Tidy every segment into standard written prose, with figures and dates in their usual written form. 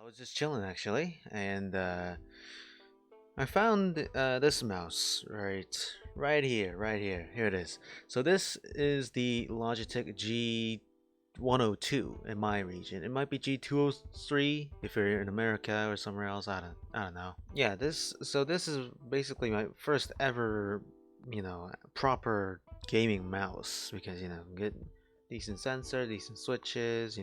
was just chilling actually, and I found this mouse right here, right here. Here it is. So this is the Logitech G102 in my region. It might be G203 if you're in America or somewhere else. I don't know. Yeah, this is basically my first ever, proper gaming mouse because good decent sensor, decent switches,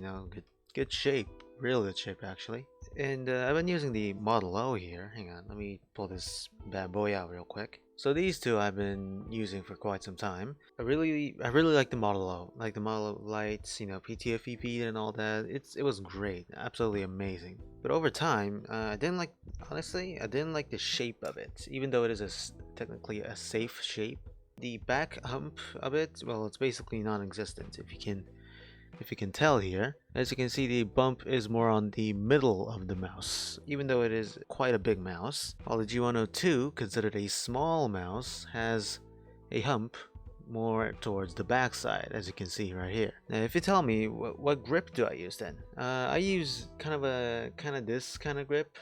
good shape, real good shape actually. And I've been using the Model O here. Hang on, let me pull this bad boy out real quick. So these two I've been using for quite some time. I really like the Model O, like the Model O lights, PTFEP and all that. It was great, absolutely amazing. But over time, honestly, I didn't like the shape of it, even though it is technically a safe shape. The back hump of it, well, it's basically non-existent. If you can tell here, as you can see, the bump is more on the middle of the mouse, even though it is quite a big mouse, while the G102, considered a small mouse, has a hump more towards the back side, as you can see right here. Now, if you tell me what grip do I use then? I use kind of this kind of grip.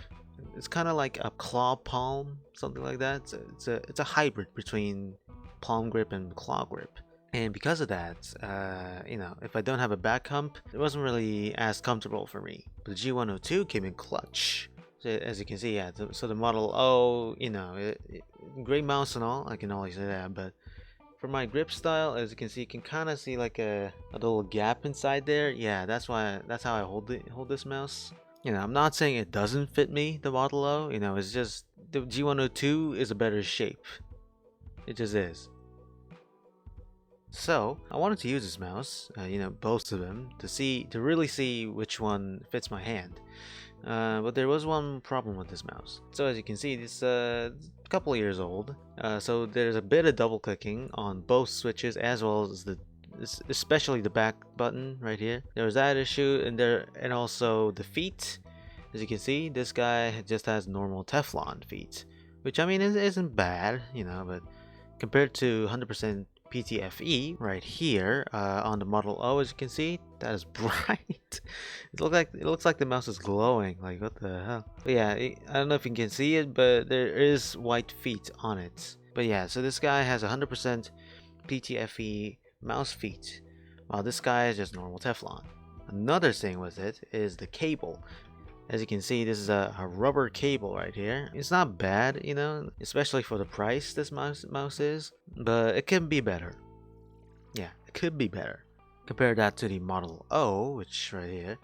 It's kind of like a claw palm, something like that. It's a hybrid between palm grip and claw grip. And because of that, if I don't have a back hump, it wasn't really as comfortable for me. But the G102 came in clutch. So as you can see, yeah, so the Model O, great mouse and all, I can always say that, but for my grip style, as you can see, you can kind of see like a little gap inside there. Yeah, that's how I hold this mouse. I'm not saying it doesn't fit me, the Model O, it's just the G102 is a better shape. It just is. So I wanted to use this mouse, both of them, to really see which one fits my hand. But there was one problem with this mouse. So as you can see, it's a couple of years old. So there's a bit of double clicking on both switches as well as especially the back button right here. There was that issue, and also the feet. As you can see, this guy just has normal Teflon feet, which I mean isn't bad, but compared to 100% PTFE right here on the Model O, as you can see, that is bright. It looks like the mouse is glowing. Like what the hell? But yeah, I don't know if you can see it, but there is white feet on it. But yeah, so this guy has 100% PTFE mouse feet, while this guy is just normal Teflon. Another thing with it is the cable. As you can see, this is a rubber cable right here. It's not bad, especially for the price this mouse is, but it can be better. Yeah, it could be better. Compare that to the Model O, which right here,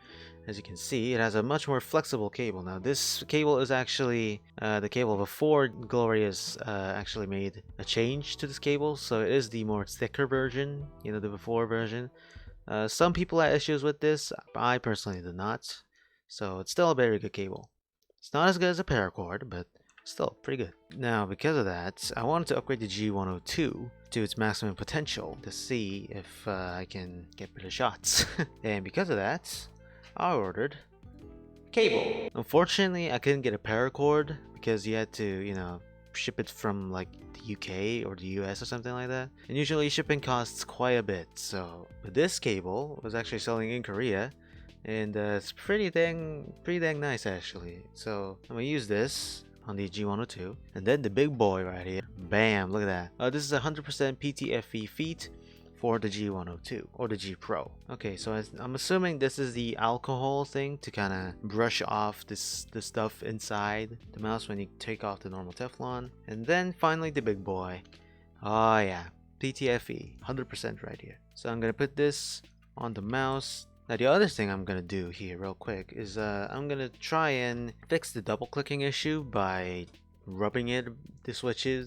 as you can see, it has a much more flexible cable. Now, this cable is actually the cable before Glorious actually made a change to this cable, so it is the more thicker version, the before version. Some people had issues with this. I personally did not. So it's still a very good cable. It's not as good as a paracord, but still pretty good. Now, because of that, I wanted to upgrade the G102 to its maximum potential to see if I can get better shots. And because of that, I ordered cable. Unfortunately, I couldn't get a paracord because you had to, ship it from like the UK or the US or something like that. And usually shipping costs quite a bit. So, but this cable was actually selling in Korea. And it's pretty dang nice actually. So I'm gonna use this on the G102, and then the big boy right here. Bam! Look at that. This is 100% PTFE feet for the G102 or the G Pro. Okay, so I'm assuming this is the alcohol thing to kind of brush off the stuff inside the mouse when you take off the normal Teflon. And then finally the big boy. Oh yeah, PTFE, 100% right here. So I'm gonna put this on the mouse. Now the other thing I'm gonna do here real quick is I'm gonna try and fix the double clicking issue by rubbing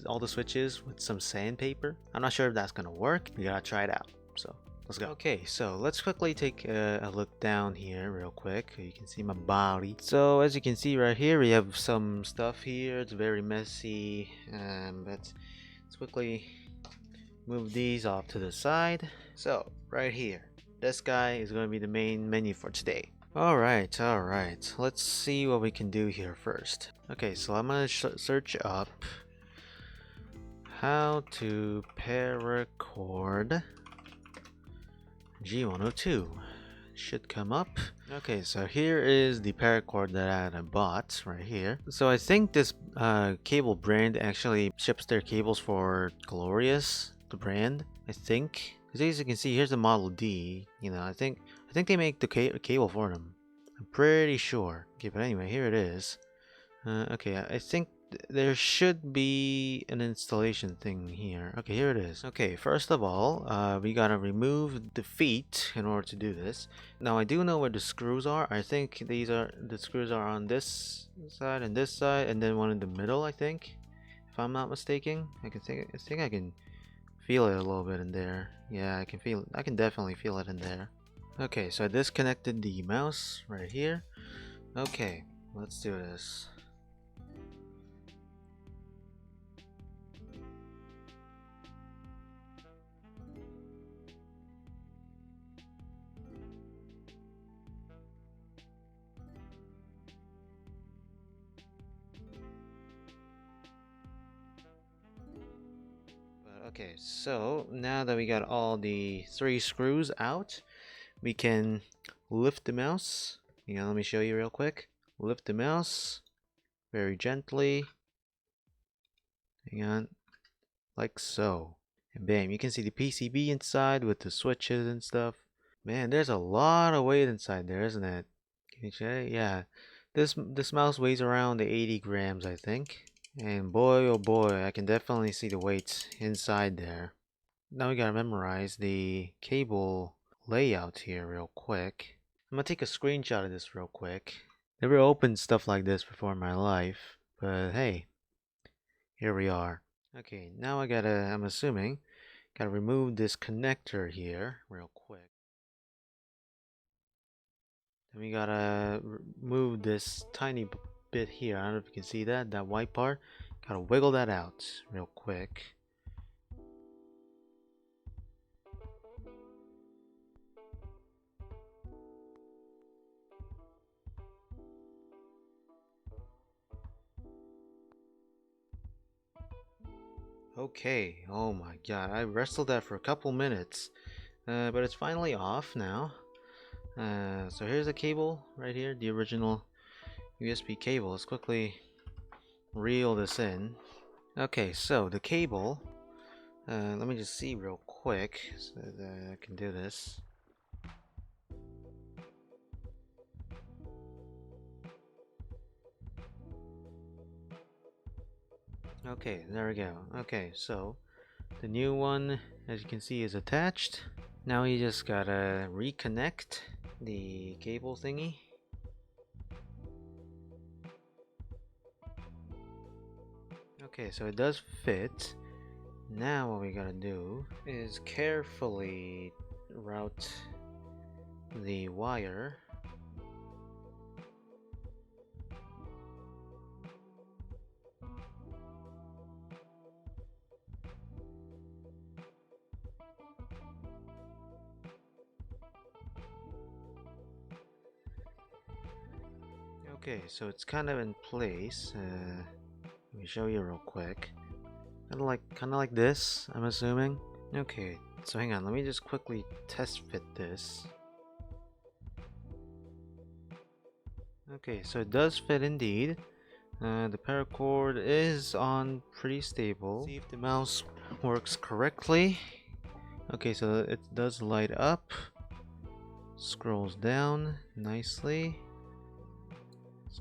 all the switches with some sandpaper. I'm not sure if that's gonna work. We gotta try it out. So let's go. Okay, so let's quickly take a look down here real quick. You can see my body. So as you can see right here, we have some stuff here. It's very messy, but let's quickly move these off to the side. So right here. This guy is going to be the main menu for today. Alright. Let's see what we can do here first. Okay, so I'm going to search up how to paracord G102. should come up. Okay, so here is the paracord that I bought right here. So I think this cable brand actually ships their cables for Glorious, the brand. I think. As you can see, here's the Model D. You know, I think they make the cable for them. I'm pretty sure. Okay, but anyway, here it is. Okay, I think there should be an installation thing here. Okay, here it is. Okay, first of all, we gotta remove the feet in order to do this. Now, I do know where the screws are. I think the screws are on this side, and then one in the middle, I think. If I'm not mistaken. I think I can feel it a little bit in there. Yeah, I can definitely feel it in there. Okay, so I disconnected the mouse right here. Okay, let's do this. Okay, so now that we got all the 3 screws out, we can lift the mouse. Hang on, let me show you real quick. Lift the mouse very gently. Hang on, like so. And bam, you can see the PCB inside with the switches and stuff. Man, there's a lot of weight inside there, isn't it? Can you check? Yeah. This mouse weighs around 80 grams, I think. And boy, oh boy, I can definitely see the weight inside there. Now we gotta memorize the cable layout here real quick. I'm gonna take a screenshot of this real quick. Never opened stuff like this before in my life, but hey, here we are. Okay, now I'm assuming, gotta remove this connector here real quick. Then we gotta remove this tiny bit here. I don't know if you can see that white part. Gotta wiggle that out real quick. Okay, oh my god, I wrestled that for a couple minutes, but it's finally off now. So here's a cable right here, the original USB cable. Let's quickly reel this in. Okay, so the cable, let me just see real quick so that I can do this. Okay, there we go. Okay, so the new one, as you can see, is attached. Now you just gotta reconnect the cable thingy. Okay, so it does fit. Now what we gotta do is carefully route the wire. Okay, so it's kind of in place. Let me show you real quick. Kind of like this, I'm assuming. Okay, so hang on, let me just quickly test fit this. Okay, so it does fit indeed. The paracord is on pretty stable. See if the mouse works correctly. Okay, so it does light up. Scrolls down nicely.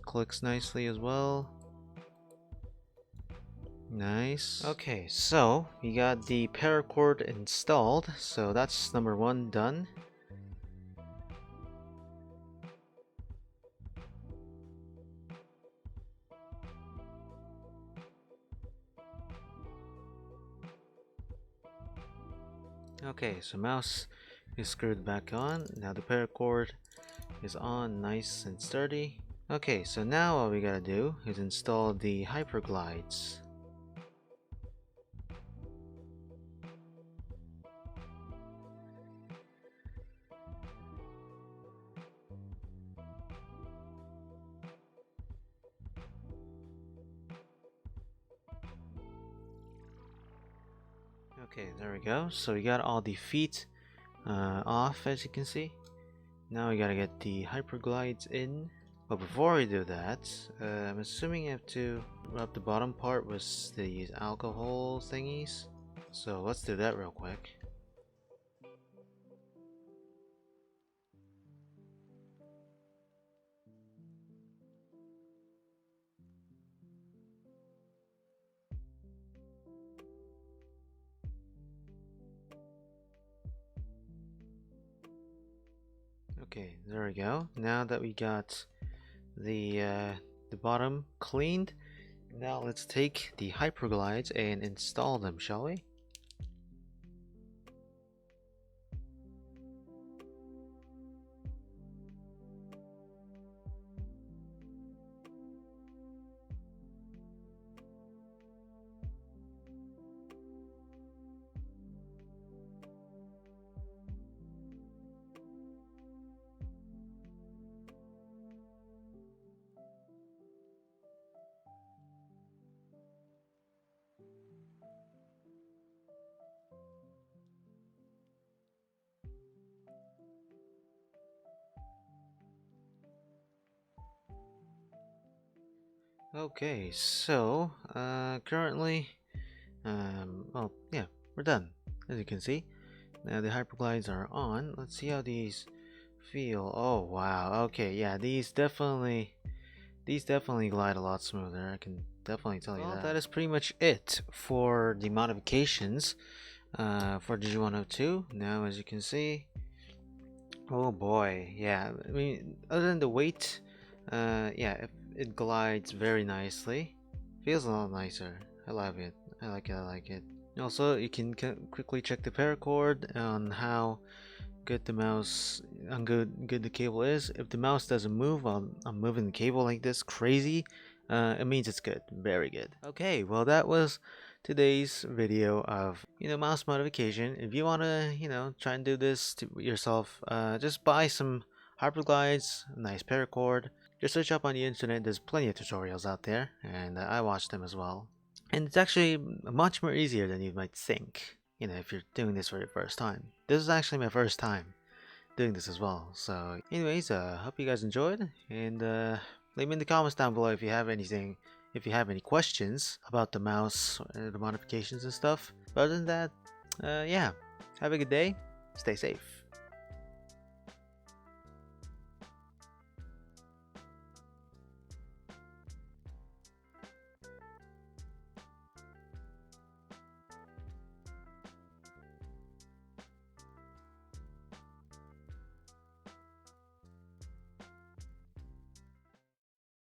Clicks nicely as well. Nice. Okay, so we got the paracord installed. So that's number 1 done. Okay, so mouse is screwed back on. Now the paracord is on, nice and sturdy. Okay, so now all we gotta do is install the hyperglides. Okay, there we go. So we got all the feet off, as you can see. Now we gotta get the hyperglides in. But before we do that, I'm assuming you have to rub the bottom part with these alcohol thingies. So let's do that real quick. Okay, there we go. Now that we got the bottom cleaned, now let's take the hyperglides and install them, shall we? Okay, so currently, well, yeah, we're done. As you can see, now the hyperglides are on. Let's see how these feel. Oh wow. Okay, yeah, these definitely glide a lot smoother. I can definitely tell you that. That is pretty much it for the modifications for G102. Now, as you can see, oh boy, yeah. I mean, other than the weight, yeah, it glides very nicely. Feels a lot nicer. I love it. I like it. I like it. Also, you can quickly check the paracord on how good the mouse on good the cable is. If the mouse doesn't move while I'm moving the cable like this crazy, it means it's good. Very good. Okay, well that was today's video of mouse modification. If you wanna try and do this to yourself, just buy some hyperglides, a nice paracord. Just search up on the internet. There's plenty of tutorials out there, and I watched them as well. And it's actually much more easier than you might think, if you're doing this for your first time. This is actually my first time doing this as well. So anyways, hope you guys enjoyed, and leave me in the comments down below if you have any questions about the mouse, the modifications and stuff. But other than that, yeah, have a good day, stay safe.